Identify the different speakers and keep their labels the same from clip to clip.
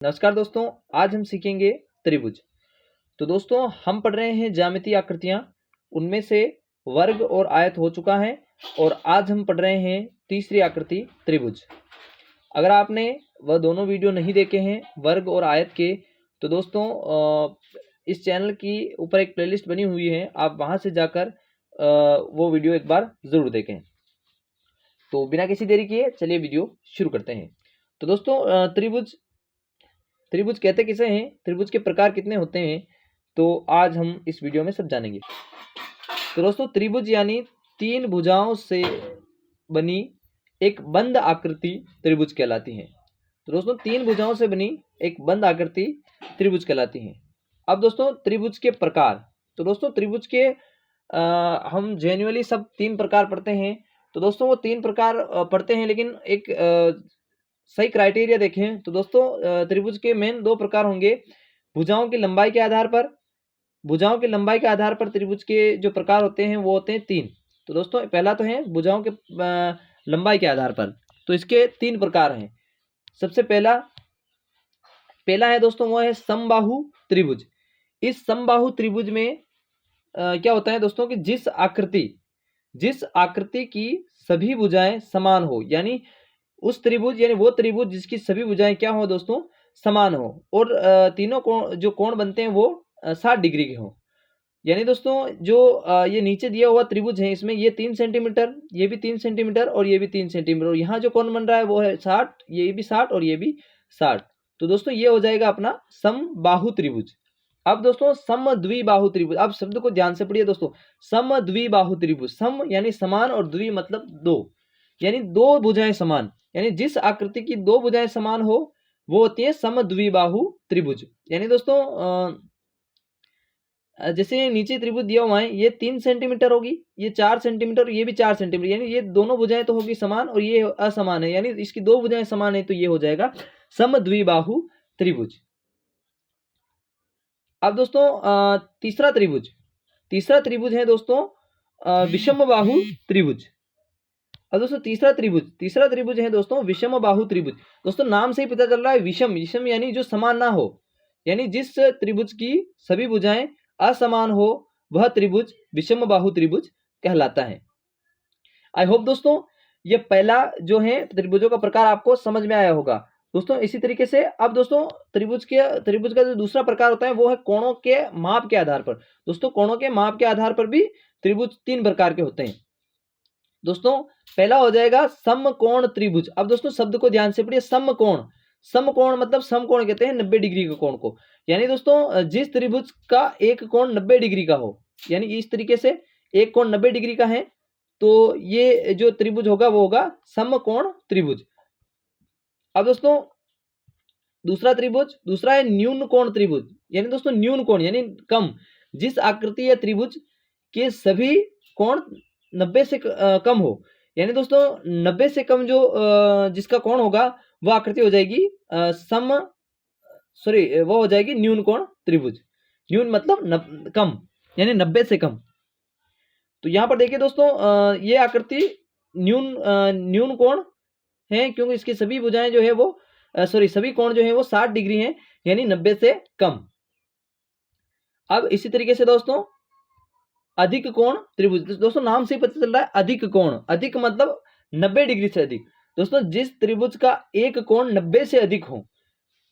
Speaker 1: नमस्कार दोस्तों, आज हम सीखेंगे त्रिभुज। तो दोस्तों हम पढ़ रहे हैं ज्यामितीय आकृतियां, उनमें से वर्ग और आयत हो चुका है और आज हम पढ़ रहे हैं तीसरी आकृति त्रिभुज। अगर आपने वह दोनों वीडियो नहीं देखे हैं वर्ग और आयत के, तो दोस्तों इस चैनल की ऊपर एक प्लेलिस्ट बनी हुई है, आप वहां से जाकर वो वीडियो एक बार जरूर देखें। तो बिना किसी देरी किए चलिए वीडियो शुरू करते हैं। तो दोस्तों त्रिभुज कहते किसे हैं, त्रिभुज के प्रकार कितने होते हैं, तो आज हम इस वीडियो में सब जानेंगे। तो दोस्तों त्रिभुज यानी तीन भुजाओं से बनी एक बंद आकृति त्रिभुज कहलाती है। तो दोस्तों तीन भुजाओं से बनी एक बंद आकृति त्रिभुज कहलाती है। अब दोस्तों त्रिभुज के प्रकार, तो दोस्तों त्रिभुज के हम जेन्युअली सब तीन प्रकार पढ़ते हैं। तो दोस्तों वो तीन प्रकार पढ़ते हैं, लेकिन एक सही क्राइटेरिया देखें तो दोस्तों त्रिभुज के मेन दो प्रकार होंगे। भुजाओं की लंबाई के आधार पर त्रिभुज के जो प्रकार होते हैं वो होते हैं तीन। तो दोस्तों पहला तो है भुजाओं के लंबाई के आधार पर, तो इसके तीन प्रकार हैं। सबसे पहला है दोस्तों वो है समबाहु त्रिभुज। इस समबाहु त्रिभुज में क्या होता है दोस्तों कि जिस आकृति की सभी भुजाएं समान हो, यानी उस त्रिभुज यानी वो त्रिभुज जिसकी सभी भुजाएं क्या हो दोस्तों, समान हो, और तीनों जो कोण बनते हैं वो 60 डिग्री के हो। यानी दोस्तों जो ये नीचे दिया हुआ त्रिभुज है, इसमें ये 3 सेंटीमीटर, ये भी 3 सेंटीमीटर और ये भी 3 सेंटीमीटर, और यहाँ जो कोण बन रहा है वो है 60, ये भी 60 और ये भी 60। तो दोस्तों ये हो जाएगा अपना समबाहु त्रिभुज। अब दोस्तों समद्विबाहु त्रिभुज, अब शब्द को ध्यान से पढ़िए दोस्तों। समद्विबाहु त्रिभुज, सम यानी समान और द्वि मतलब दो, यानी दो भुजाएं समान, यानी जिस आकृति की दो भुजाएं समान हो वो होती है समद्विबाहु त्रिभुज। यानी दोस्तों जैसे नीचे त्रिभुज दिया हुआ है, ये 3 सेंटीमीटर होगी, ये 4 सेंटीमीटर, ये भी 4 सेंटीमीटर, यानी ये दोनों भुजाएं तो होगी समान और ये असमान है, यानी इसकी दो भुजाएं समान है, तो ये हो जाएगा समद्विबाहु त्रिभुज। अब दोस्तों तीसरा त्रिभुज है दोस्तों विषमबाहु त्रिभुज। अब दोस्तों तीसरा त्रिभुज है दोस्तों विषमबाहु त्रिभुज। दोस्तों नाम से ही पता चल रहा है, विषम यानी जो समान ना हो, यानी जिस त्रिभुज की सभी भुजाएं असमान हो वह त्रिभुज विषमबाहु त्रिभुज कहलाता है। आई होप दोस्तों ये पहला जो है त्रिभुजों का प्रकार आपको समझ में आया होगा। दोस्तों इसी तरीके से अब दोस्तों त्रिभुज का जो दूसरा प्रकार होता है वो है कोणों के माप के आधार पर। दोस्तों कोणों के माप के आधार पर भी त्रिभुज तीन प्रकार के होते हैं। दोस्तों पहला हो जाएगा समकोण त्रिभुज। अब दोस्तों शब्द को ध्यान से पढ़िए, समकोण मतलब समकोण कहते हैं 90 डिग्री के कोण को, यानी दोस्तों जिस त्रिभुज का एक कोण 90 डिग्री का हो, यानी इस तरीके से एक कोण 90 डिग्री का है, तो ये जो त्रिभुज होगा वो होगा समकोण त्रिभुज। अब दोस्तों दूसरा है न्यून कोण त्रिभुज, यानी दोस्तों न्यून कोण यानी कम, जिस आकृति या त्रिभुज के सभी कोण 90 से कम हो, यानी दोस्तों 90 से कम जो जिसका कोण होगा वह आकृति हो जाएगी वो हो जाएगी न्यून कोण त्रिभुज। न्यून मतलब कम, यानी 90 से कम। तो यहाँ पर देखिए दोस्तों ये आकृति न्यून कोण है, क्योंकि इसकी सभी भुजाएं जो है वो सभी कोण जो है वो 60 डिग्री हैं, यानी 90 से कम। अब इसी तरीके से दोस्तों अधिक कोण त्रिभुज, दोस्तों नाम से पता चल रहा है अधिक कोण, अधिक मतलब 90 डिग्री से अधिक। दोस्तों जिस त्रिभुज का एक कोण 90 से अधिक हो,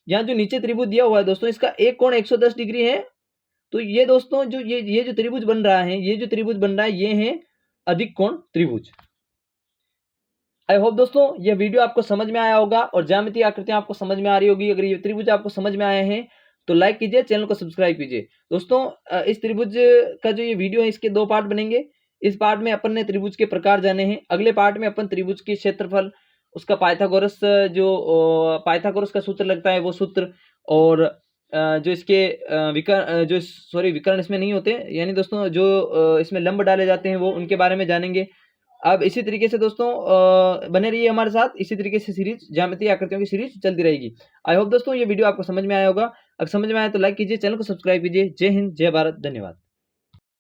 Speaker 1: यहाँ जो नीचे त्रिभुज दिया हुआ है दोस्तों इसका एक कोण 110 डिग्री है, तो ये दोस्तों जो ये जो त्रिभुज बन रहा है ये है अधिक कोण त्रिभुज। आई होप दोस्तों यह वीडियो आपको समझ में आया होगा और ज्यामितीय आकृतियां आपको समझ में आ रही होगी। अगर ये त्रिभुज आपको समझ में आए हैं तो लाइक कीजिए, चैनल को सब्सक्राइब कीजिए। दोस्तों इस त्रिभुज का जो ये वीडियो है इसके दो पार्ट बनेंगे। इस पार्ट में अपन ने त्रिभुज के प्रकार जाने हैं, अगले पार्ट में अपन त्रिभुज के क्षेत्रफल, उसका पाइथागोरस का सूत्र लगता है वो सूत्र, और जो इसके विकर्ण इसमें नहीं होते, यानी दोस्तों जो इसमें लंब डाले जाते हैं वो, उनके बारे में जानेंगे। अब इसी तरीके से दोस्तों बने रहिए हमारे साथ, इसी तरीके से सीरीज ज्यामितीय आकृतियों की सीरीज चलती रहेगी। आई होप दोस्तों ये वीडियो आपको समझ में आया होगा। अगर समझ में आया तो लाइक कीजिए, चैनल को सब्सक्राइब कीजिए। जय हिंद, जय भारत, धन्यवाद।